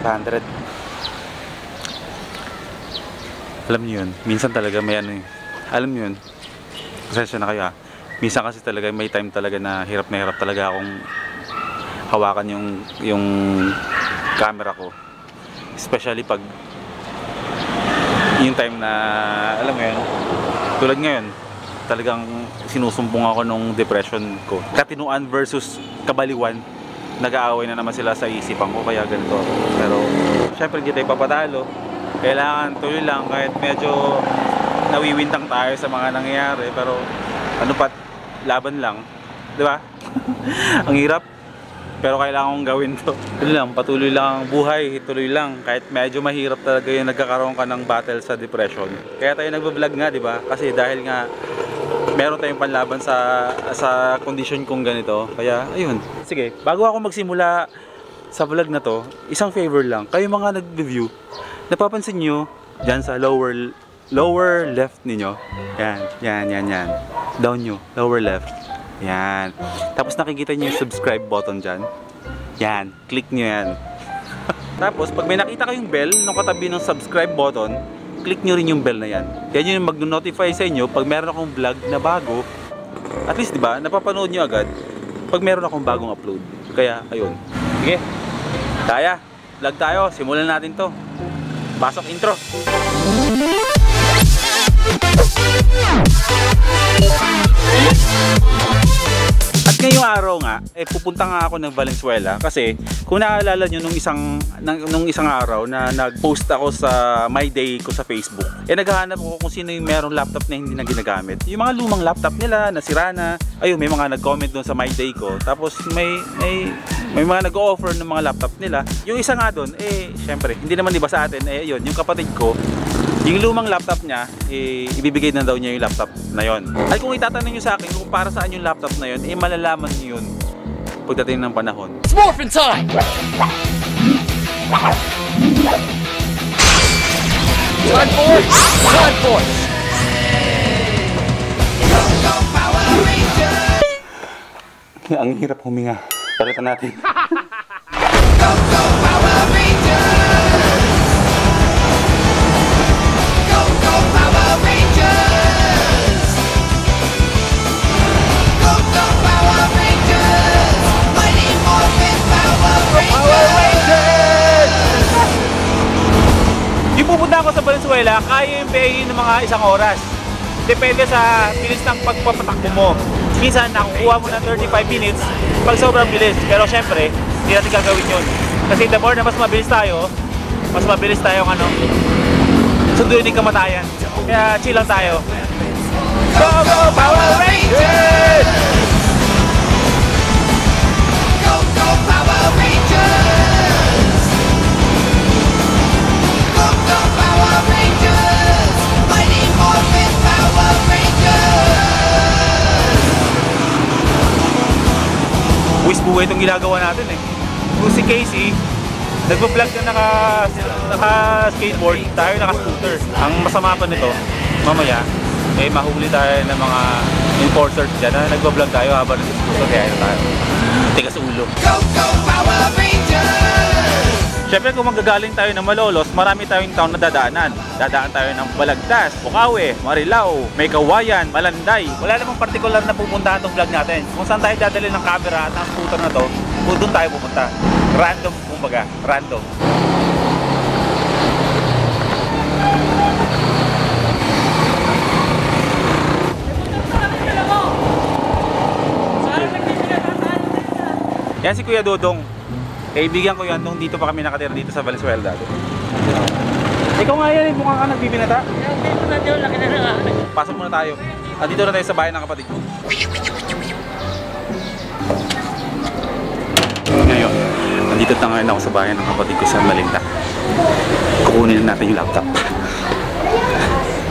500. Alam niyo yun, minsan talaga may ano eh. Alam niyo yun, pasensya na kayo ha. Minsan kasi talaga may time talaga na hirap talaga akong hawakan yung camera ko. Especially pag yung time na, alam mo yun, tulad ngayon, talagang sinusumbong ako nung depression ko. Katinuan versus kabaliwan, nag-aaway na naman sila sa isipan ko, kaya ganito. Pero syempre hindi tayo papatalo. Kailangan tuloy lang kahit medyo nawiwintang tayo sa mga nangyayari, pero ano pa, laban lang, di ba? Ang hirap, pero kailangan kong gawin to. Tuloy lang, patuloy lang ang buhay, tuloy lang. Kahit medyo mahirap talaga yung nagkakaroon ka ng battle sa depression. Kaya tayo nagbablog nga, di ba? Kasi dahil nga meron tayong panlaban sa condition kong ganito. Kaya ayun. Sige, bago ako magsimula sa vlog na to, isang favor lang. Kayo mga nag-review, napapansin nyo dyan sa lower left ninyo, yan, down nyo, lower left, yan, tapos nakikita nyo yung subscribe button dyan, yan, click nyo yan. Tapos pag may nakita kayong bell nung katabi ng subscribe button, click nyo rin yung bell na yan. Yan yung mag-notify sa inyo pag meron akong vlog na bago. At least diba, napapanood nyo agad pag meron akong bagong upload. Kaya ayun, sige, kaya vlog tayo, simulan natin to. Pasok intro. At ngayong araw nga, pupunta nga ako ng Valenzuela kasi kung naalala nyo nung isang araw na nag-post ako sa My Day ko sa Facebook, naghahanap ako kung sino yung merong laptop na hindi na ginagamit. Yung mga lumang laptop nila, nasira na. Ayun, may mga nag-comment doon sa My Day ko. Tapos may mga nag-offer ng mga laptop nila. Yung isa nga doon, syempre, hindi naman diba sa atin, yun, yung kapatid ko, yung lumang laptop niya, ibibigay na daw niya yung laptop na yon. At kung itatanong niyo sa akin kung para saan yung laptop na yon, malalaman niyo yun pagdating ng panahon. It's morphin' time! Time force! Time force! Ang hirap huminga. Palitan natin. Yung pupunta ako sa Valenzuela, kaya yung biyahin ng mga isang oras. Depende sa bilis ng pagpapatakbo mo. Minsan nakukuha mo ng 35 minutes pag sobrang bilis. Pero syempre, hindi natin gagawin yun. Kasi the more na mas mabilis tayo, mas mabilis tayong sunduin yung kamatayan. Kaya chill lang tayo. Go, go, Power Rangers! Go, go, Power Rangers! Go, go, Power Rangers! Mighty Morphin Power Rangers! Wish buhay itong ginagawa natin eh. Kung si Casey, nagpa-vlog na naka-skateboard, tayo naka-scooter. Ang masama pa nito, mamaya, mahuli tayo ng mga enforcers dyan na nagpa-vlog tayo habang nasa-scooter, kaya tayo. Tigas ulo. Go, go, Power Rangers! Siyempre kung magagaling tayo ng Malolos, marami tayong town na dadaanan. Dadaan tayo ng Balagtas, Bukawi, Marilao, May Kawayan, Malanday. Wala namang partikular na pupuntahan itong vlog natin. Kung saan tayo dadali ng camera at ng scooter na to, doon tayo pupunta. Random, kumbaga, random. Yan si Kuya Dodong. Kaibigan ko yan nung dito pa kami nakatira dito sa Valenzuela dati. Ikaw nga yan, mukha ka nagbibinata. Dito na dito, laki na nga. Pasok muna tayo. Dito na tayo sa bahay ng kapatid ko. Ngayon, nandito na ngayon ako sa bahay ng kapatid ko sa Malinta. Kukunin na natin yung laptop.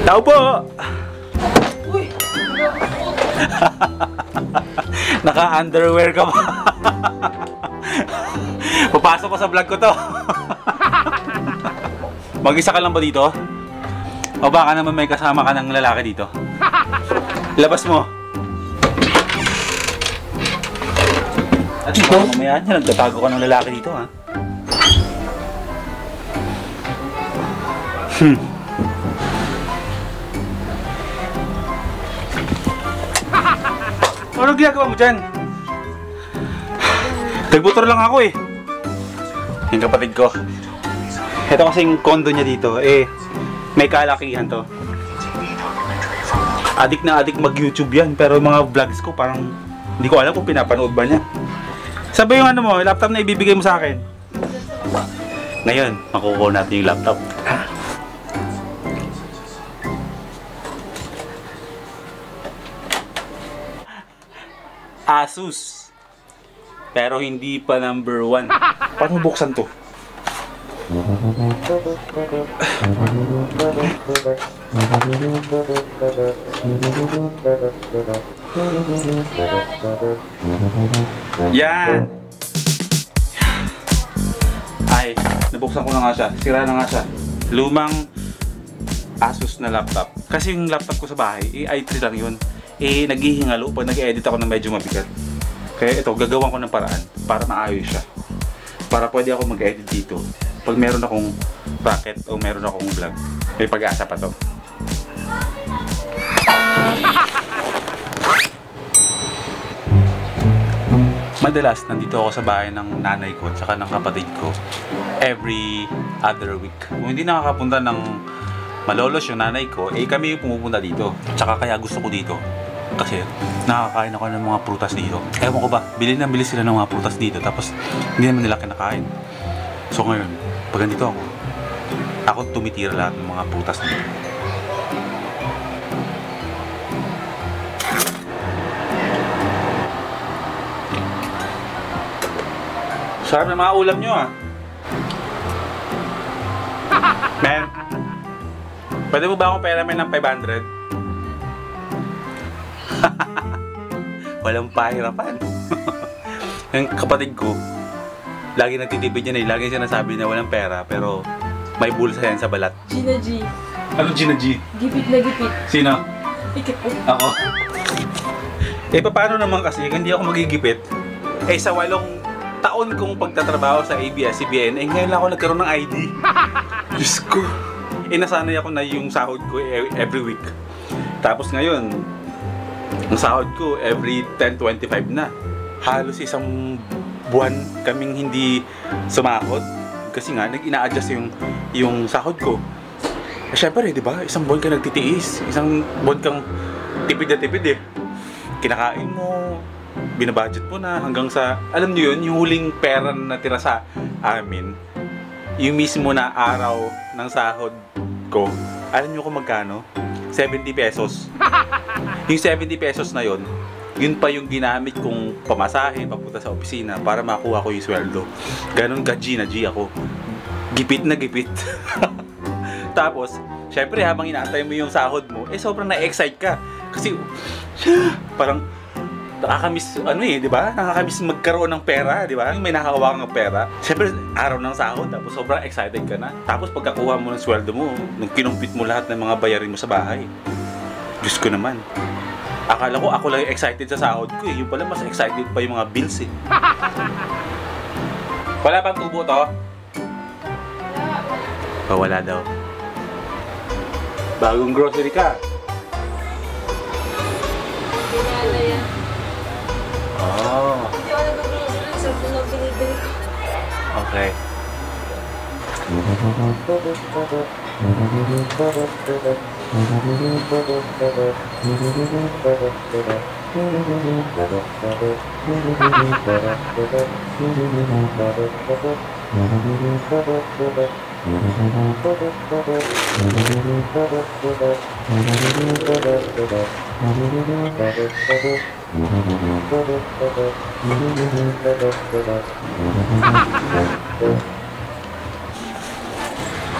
Tao po! Uy! Naka-underwear ka ba? Papasok ko sa vlog ko to. Mag-isa ka lang ba dito? O baka naman may kasama ka ng lalaki dito? Labas mo. At mamaya nagtatago ka ng lalaki dito ha. Ano ginagawa mo dyan? Nagmotor lang ako eh. Yung kapatid ko. Ito kasing condo niya dito, eh, may kalakihan to. Adik na adik mag-YouTube yan, pero mga vlogs ko parang hindi ko alam kung pinapanood ba niya. Sabi yung ano mo, laptop na ibibigay mo sa akin. Ngayon, makukuha natin yung laptop. Asus. Pero hindi pa number 1. Paano buksan to? Yan! Ay, nabuksan ko na nga siya. Sira na nga siya. Lumang Asus na laptop. Kasi yung laptop ko sa bahay, i3 lang yun. Eh, naghihingalo pag nag-edit ako ng medyo mabigat. Kaya ito, gagawan ko ng paraan para maayos siya. Para pwede ako mag-edit dito. Pag meron akong bracket o meron akong vlog, may pag-asa pa to. Madalas, nandito ako sa bahay ng nanay ko at saka ng kapatid ko every other week. Kung hindi nakakapunta ng malolos yung nanay ko, eh kami yung pumupunta dito. Tsaka kaya gusto ko dito. Kasi nakakain ako ng mga prutas dito. Ewan ko ba, bili sila ng mga prutas dito tapos hindi naman nila kinakain. So ngayon, pag nandito ako tumitira lahat ng mga prutas dito. Sarap na mga ulam nyo ah. Men, pwede mo ba akong pera ng 500? Walang pahirapan. Yung kapatid ko, lagi nagtitipid yan eh. Lagi siya nasabi na walang pera, pero may bulsa yan sa balat. Gina G. Ano Gina G? Gipit na gipit. Sino? Ikaw. Ako. Eh, paano naman kasi hindi ako magigipit? Eh, sa 8 taon kong pagtatrabaho sa ABS-CBN, eh ngayon lang ako nagkaroon ng ID. Diyos ko. Eh, nasanay ako na yung sahod ko every week. Tapos ngayon, ang sahod ko every 10-25 na. Halos isang buwan kaming hindi sumakot. Kasi nga, ina-adjust yung sahod ko. Eh, syempre, di ba? Isang buwan ka nagtitiis. Isang buwan kang tipid na tipid eh. Kinakain mo, binabudget mo na hanggang sa, alam niyo yun, yung huling pera na natira sa amin, yung mismo na araw ng sahod ko, alam niyo kung magkano? 70 pesos. Yung 70 pesos na yun, yun pa yung ginamit kong pamasahe papunta sa opisina para makuha ko yung sweldo. Ganon ka G na G ako. Gipit na gipit. Tapos, syempre habang inaantay mo yung sahod mo, eh sobrang na-excite ka. Kasi, parang nakakamiss, ano eh, di ba? Nakakamiss magkaroon ng pera, di ba? May nakakawa ng pera. Siyempre, araw ng sahod, tapos sobrang excited ka na. Tapos pagkakuha mo ng sweldo mo, nung kinumpit mo lahat ng mga bayarin mo sa bahay. Diyos ko naman. Akala ko ako lang yung excited sa sahod ko eh. Yung pala mas excited pa yung mga bills eh. Wala pang tubo to? Oh, wala daw. Bagong grocery ka. Pinala yan. Oh, Hindi ako nag-grocery. Sa puno binibili ko. okay.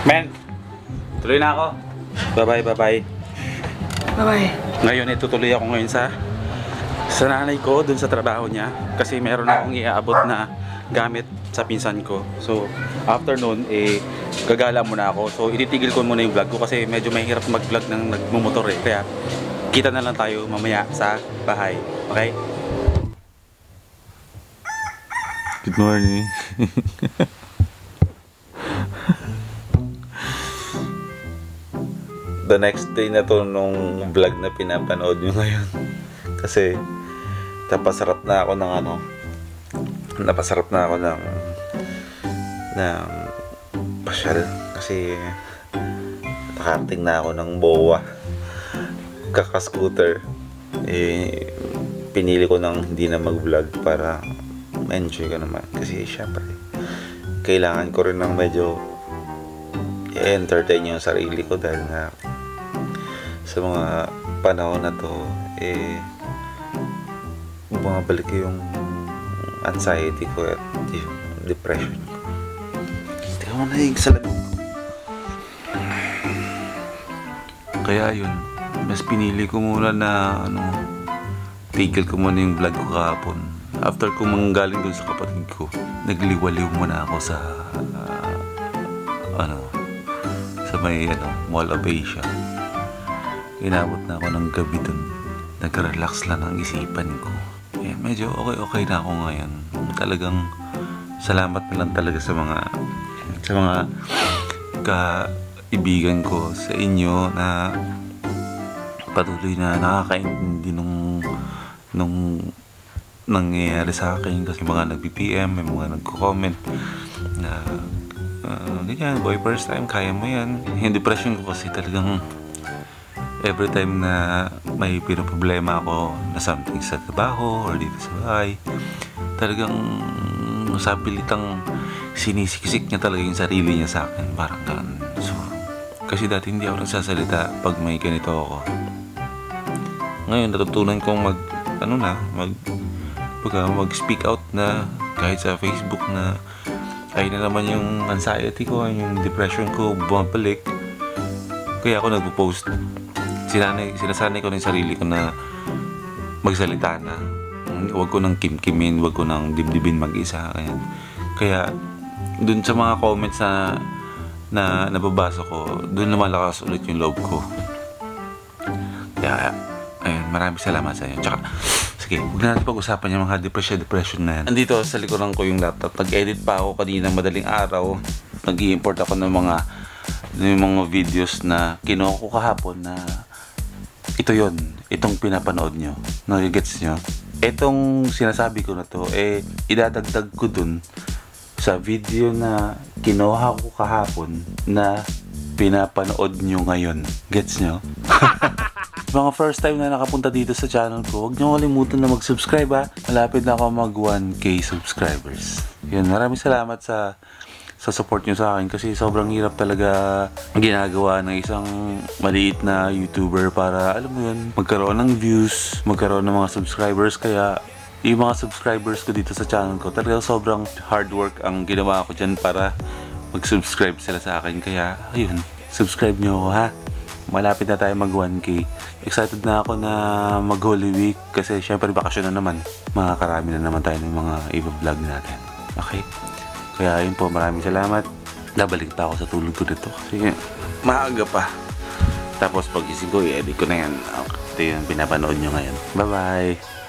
Men, tuloy na ako. Bye-bye, bye-bye. Bye-bye. Ngayon, itutuloy ako ngayon sa nanay ko, dun sa trabaho niya. Kasi meron akong iaabot na gamit sa pinsan ko. So, after nun, eh, gagala muna ako. So, ititigil ko muna yung vlog ko kasi medyo mahirap mag-vlog ng nagmumotor eh. Kaya, kita na lang tayo mamaya sa bahay. Okay? Good morning. the next day na to nung vlog na pinapanood nyo ngayon. Kasi napasarap na ako ng pasyal. Kasi nakarating na ako ng BOA kaka-scooter. Pinili ko nang hindi na mag-vlog para ma-enjoy ko naman. Kasi syempre kailangan ko rin ng medyo i-entertain yung sarili ko dahil nga sa mga panahon na to bumabalik yung anxiety ko at yung depression ko. Hindi ko nahihig sa labi. Kaya yun, mas pinili ko muna na tigil ko muna yung vlog ko kahapon. After ko manggaling dun sa kapatid ko, nagliwaliw muna ako sa sa may Mall of Asia. Inabot na ako ng gabi dun. Nag-relax lang ang isipan ko. Medyo okay na ako ngayon. Talagang salamat na lang talaga sa mga kaibigan ko, sa inyo na patuloy na nakakaintindi nung nangyayari sa akin. Kasi mga nag-BPM, may mga nagko-comment na ganyan, boy, first time, kaya mo yan. Yung depression ko kasi talagang every time na may pinoproblema ako na something sa trabaho or dito sa bahay, talagang sa pilitang sinisiksik niya talaga yung sarili niya sa akin. Parang ganun. So, kasi dati hindi ako nagsasalita pag may ganito ako. Ngayon, natutunan kong mag-speak out na kahit sa Facebook na ay na naman yung anxiety ko, yung depression ko bumabalik. Kaya ako nagpo-post. Sinasanay ko ng sarili ko na magsalita na. Huwag ko nang kimkimin, huwag ko nang dibdibin mag-isa. Kaya dun sa mga comments na nababasa ko, dun lumalakas ulit yung loob ko. Kaya ayun, maraming salamat sa inyo. Tsaka, sige, huwag na natin pag-usapan yung mga depression na yan. Andito sa likuran ko yung laptop. Nag-edit pa ako kanina madaling araw. Nag-i-import ako ng mga videos na kinuha ko kahapon na ito yon, itong pinapanood nyo. Nagigets nyo? Itong sinasabi ko na to, idadagdag ko dun sa video na kinuha ko kahapon na pinapanood nyo ngayon. Gets nyo? Mga first time na nakapunta dito sa channel ko, huwag nyo kalimutan na mag-subscribe ha. Malapit na ako mag 1K subscribers. Yun, maraming salamat sa support nyo sa akin kasi sobrang hirap talaga ginagawa ng isang maliit na YouTuber para, alam mo yun, magkaroon ng views, magkaroon ng mga subscribers. Kaya yung mga subscribers ko dito sa channel ko, talaga sobrang hard work ang ginawa ko dyan para mag-subscribe sila sa akin. Kaya, ayun, subscribe nyo ako ha. Malapit na tayo mag 1K. Excited na ako na mag Holy Week kasi syempre bakasyon na naman. Makakarami na naman tayo ng mga i-vlog natin. Okay? Kaya yun po, maraming salamat. Nabalik pa ako sa tulog ko dito kasi maaga pa. Tapos pag gising ko, i-edit ko na yan. Ito yung pinapanood nyo ngayon. Bye-bye!